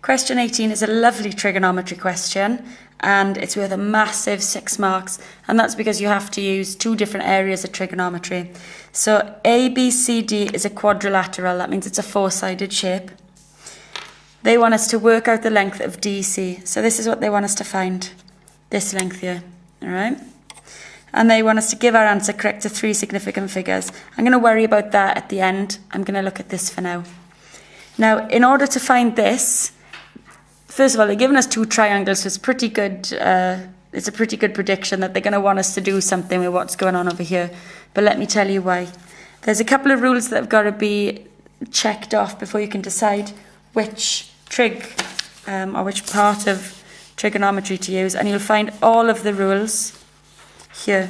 Question 18 is a lovely trigonometry question, and it's worth a massive 6 marks, and that's because you have to use 2 different areas of trigonometry. So ABCD is a quadrilateral, that means it's a 4-sided shape. They want us to work out the length of DC, so this is what they want us to find, this length here, all right? And they want us to give our answer correct to 3 significant figures. I'm going to worry about that at the end. I'm going to look at this for now. Now, in order to find this, first of all, they're giving us 2 triangles, so it's pretty good. It's a pretty good prediction that they're going to want us to do something with what's going on over here. But let me tell you why. There's a couple of rules that have got to be checked off before you can decide which trig or which part of trigonometry to use. And you'll find all of the rules here.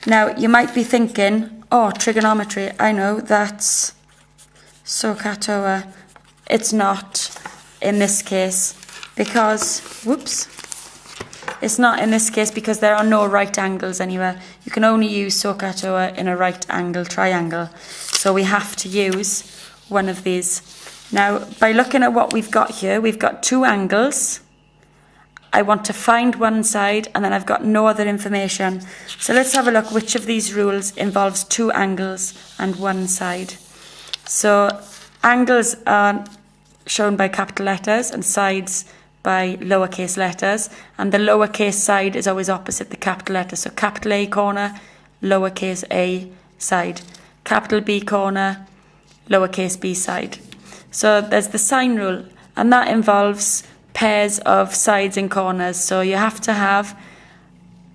Now, you might be thinking, oh, trigonometry, I know, that's SOHCAHTOA. It's not in this case because, it's not in this case because there are no right angles anywhere. You can only use SOHCAHTOA in a right angle triangle. So we have to use one of these. Now, by looking at what we've got here, we've got 2 angles. I want to find one side, and then I've got no other information. So let's have a look which of these rules involves 2 angles and 1 side. So angles are shown by capital letters and sides by lowercase letters, and the lowercase side is always opposite the capital letter. So capital A corner, lowercase a side. Capital B corner, lowercase b side. So there's the sine rule, and that involves pairs of sides and corners. So you have to have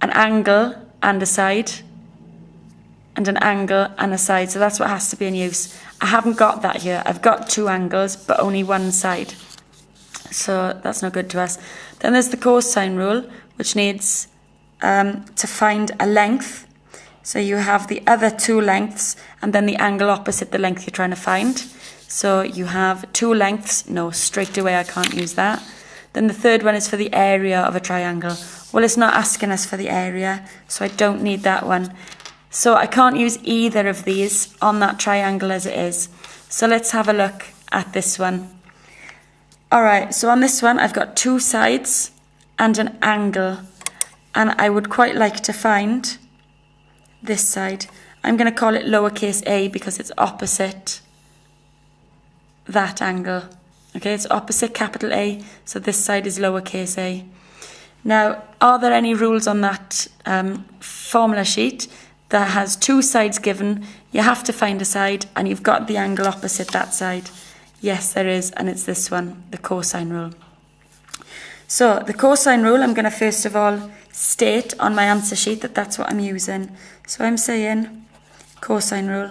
an angle and a side, and an angle and a side. So that's what has to be in use. I haven't got that here. I've got 2 angles, but only 1 side. So that's no good to us. Then there's the cosine rule, which needs to find a length. So you have the other 2 lengths, and then the angle opposite the length you're trying to find. So you have 2 lengths. No, straight away I can't use that. Then the third one is for the area of a triangle. Well, it's not asking us for the area, so I don't need that one. So I can't use either of these on that triangle as it is. So let's have a look at this one. All right, so on this one, I've got 2 sides and an angle. And I would quite like to find this side. I'm going to call it lowercase a because it's opposite that angle. Okay, it's opposite capital A, so this side is lowercase a. Now, are there any rules on that formula sheet that has 2 sides given? You have to find a side, and you've got the angle opposite that side. Yes, there is, and it's this one, the cosine rule. So, the cosine rule, I'm going to first of all state on my answer sheet that that's what I'm using. So I'm saying cosine rule.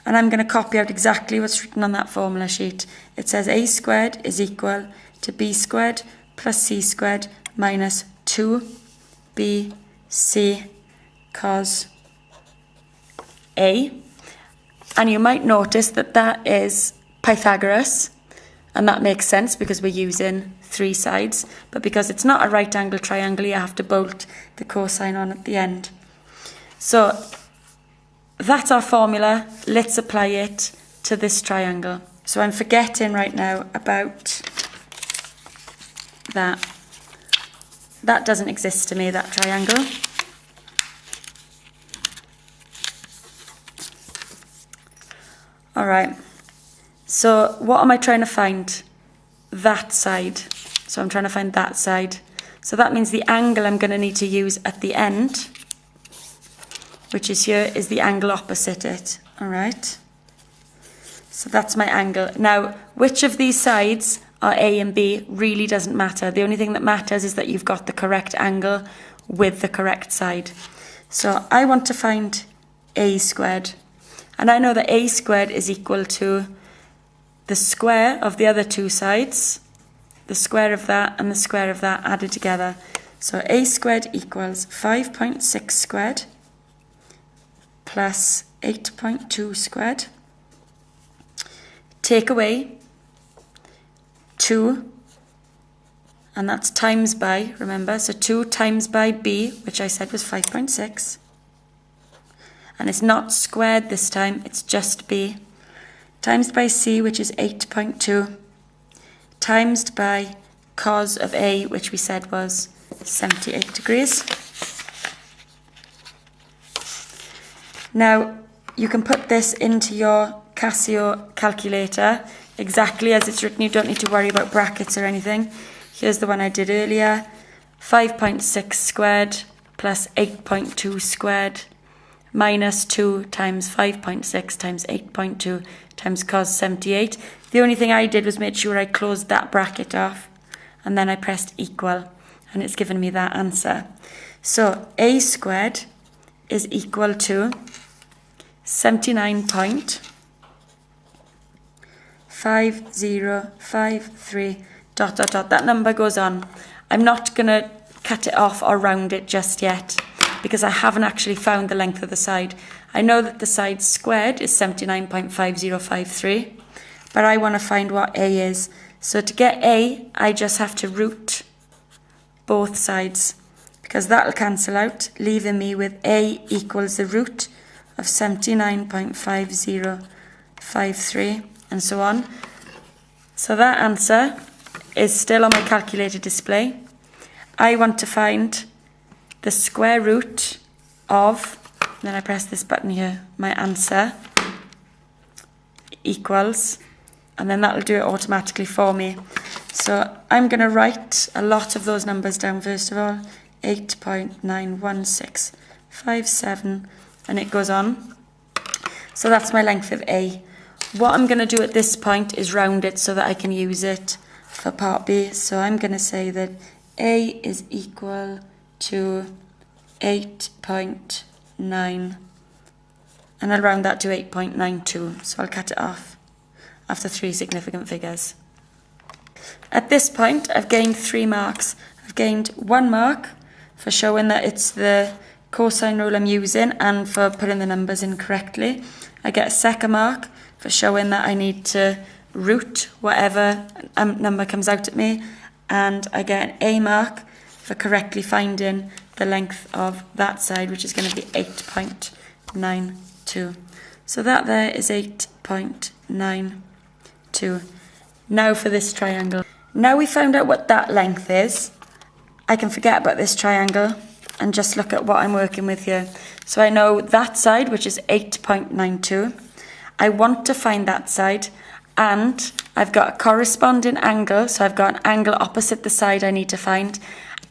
And I'm going to copy out exactly what's written on that formula sheet. It says a squared is equal to b squared plus c squared minus 2bc cos a. And you might notice that that is Pythagoras. And that makes sense because we're using 3 sides. But because it's not a right angle triangle, you have to bolt the cosine on at the end. So that's our formula. Let's apply it to this triangle. So I'm forgetting right now about that. That doesn't exist to me, that triangle. All right. So what am I trying to find? That side. So I'm trying to find that side. So that means the angle I'm going to need to use at the end, which is here, is the angle opposite it. All right. So that's my angle. Now, which of these sides are A and B really doesn't matter. The only thing that matters is that you've got the correct angle with the correct side. So I want to find A squared. And I know that A squared is equal to the square of the other 2 sides, the square of that and the square of that added together. So A squared equals 5.6 squared plus 8.2 squared. Take away 2, and that's times by, remember, so 2 times by b, which I said was 5.6. And it's not squared this time, it's just b. Times by c, which is 8.2. times by cos of A, which we said was 78 degrees. Now, you can put this into your Casio calculator exactly as it's written. You don't need to worry about brackets or anything. Here's the one I did earlier. 5.6 squared plus 8.2 squared minus 2 times 5.6 times 8.2 times cos 78. The only thing I did was make sure I closed that bracket off, and then I pressed equal, and it's given me that answer. So A squared is equal to 79.5053 ... That number goes on. I'm not going to cut it off or round it just yet, because I haven't actually found the length of the side. I know that the side squared is 79.5053, but I want to find what A is. So to get A, I just have to root both sides, because that'll cancel out, leaving me with A equals the root of 79.5053, and so on. So that answer is still on my calculator display. I want to find the square root of, then I press this button here, my answer equals, and then that'll do it automatically for me. So I'm going to write a lot of those numbers down first of all. 8.91657, and it goes on. So that's my length of A. What I'm going to do at this point is round it so that I can use it for part B. So I'm going to say that A is equal to 8.9, and I'll round that to 8.92, so I'll cut it off after 3 significant figures. At this point, I've gained 3 marks. I've gained 1 mark for showing that it's the cosine rule I'm using and for putting the numbers in correctly. I get a second mark for showing that I need to root whatever number comes out at me, and I get an A mark for correctly finding the length of that side, which is going to be 8.92. So that there is 8.92. Now for this triangle. Now we found out what that length is, I can forget about this triangle and just look at what I'm working with here. So I know that side, which is 8.92. I want to find that side, and I've got a corresponding angle, so I've got an angle opposite the side I need to find,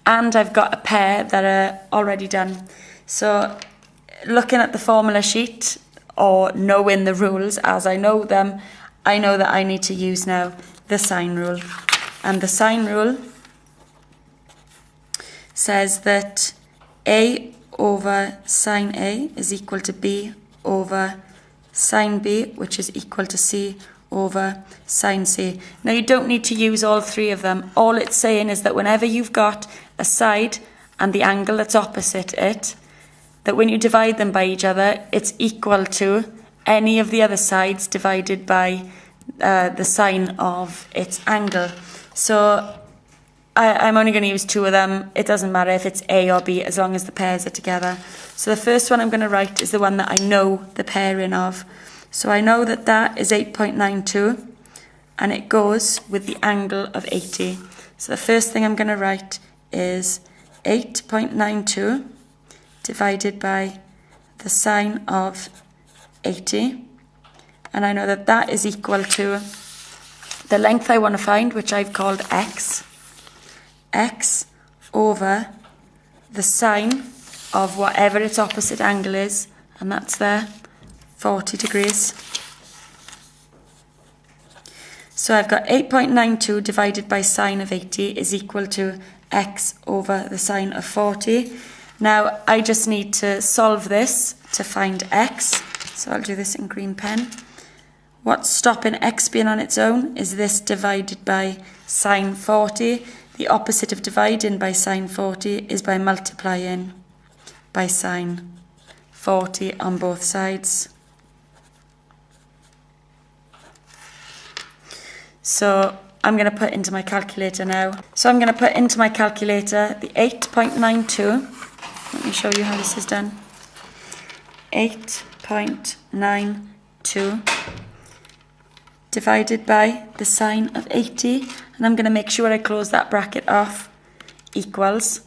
and I've got a pair that are already done. So looking at the formula sheet or knowing the rules as I know them, I know that I need to use now the sine rule. And the sine rule says that A over sine A is equal to B over sine B, which is equal to C over sine C. Now you don't need to use all 3 of them. All it's saying is that whenever you've got a side and the angle that's opposite it, that when you divide them by each other, it's equal to any of the other sides divided by the sine of its angle. So I'm only going to use 2 of them. It doesn't matter if it's A or B as long as the pairs are together. So the first one I'm going to write is the one that I know the pairing of. So I know that that is 8.92, and it goes with the angle of 80. So the first thing I'm going to write is 8.92 divided by the sine of 80. And I know that that is equal to the length I want to find, which I've called x. X over the sine of whatever its opposite angle is, and that's there, 40 degrees. So I've got 8.92 divided by sine of 80 is equal to x over the sine of 40. Now I just need to solve this to find x. So I'll do this in green pen. What's stopping x being on its own is this divided by sine 40. The opposite of dividing by sine 40 is by multiplying by sine 40 on both sides. So I'm going to put into my calculator now. So I'm going to put into my calculator the 8.92. Let me show you how this is done. 8.92 divided by the sine of 80, and I'm going to make sure I close that bracket off, equals.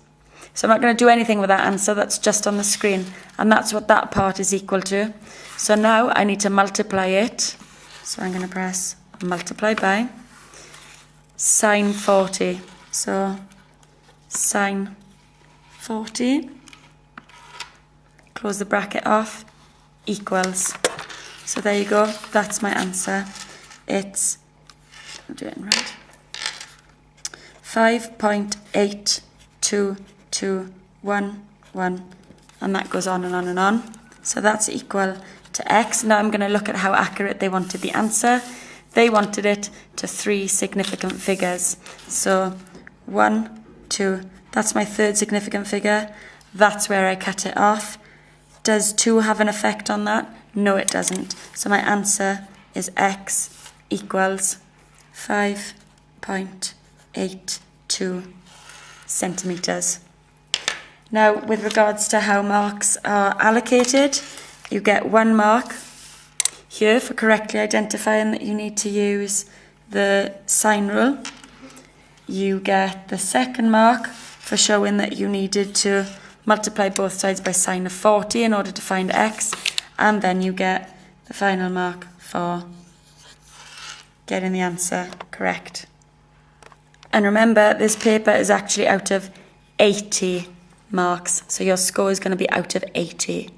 So I'm not going to do anything with that answer, that's just on the screen, and that's what that part is equal to. So now I need to multiply it, so I'm going to press multiply by sine 40. So sine 40, close the bracket off, equals. So there you go, that's my answer. It's, I'm doing it right, 5.8221, and that goes on and on and on. So that's equal to x. Now I'm going to look at how accurate they wanted the answer. They wanted it to 3 significant figures. So 1, 2, that's my third significant figure. That's where I cut it off. Does 2 have an effect on that? No, it doesn't. So my answer is x equals 5.82 centimetres. Now, with regards to how marks are allocated, you get 1 mark here for correctly identifying that you need to use the sine rule. You get the second mark for showing that you needed to multiply both sides by sine of 40 in order to find x, and then you get the final mark for getting the answer correct. And remember, this paper is actually out of 80 marks, so your score is going to be out of 80.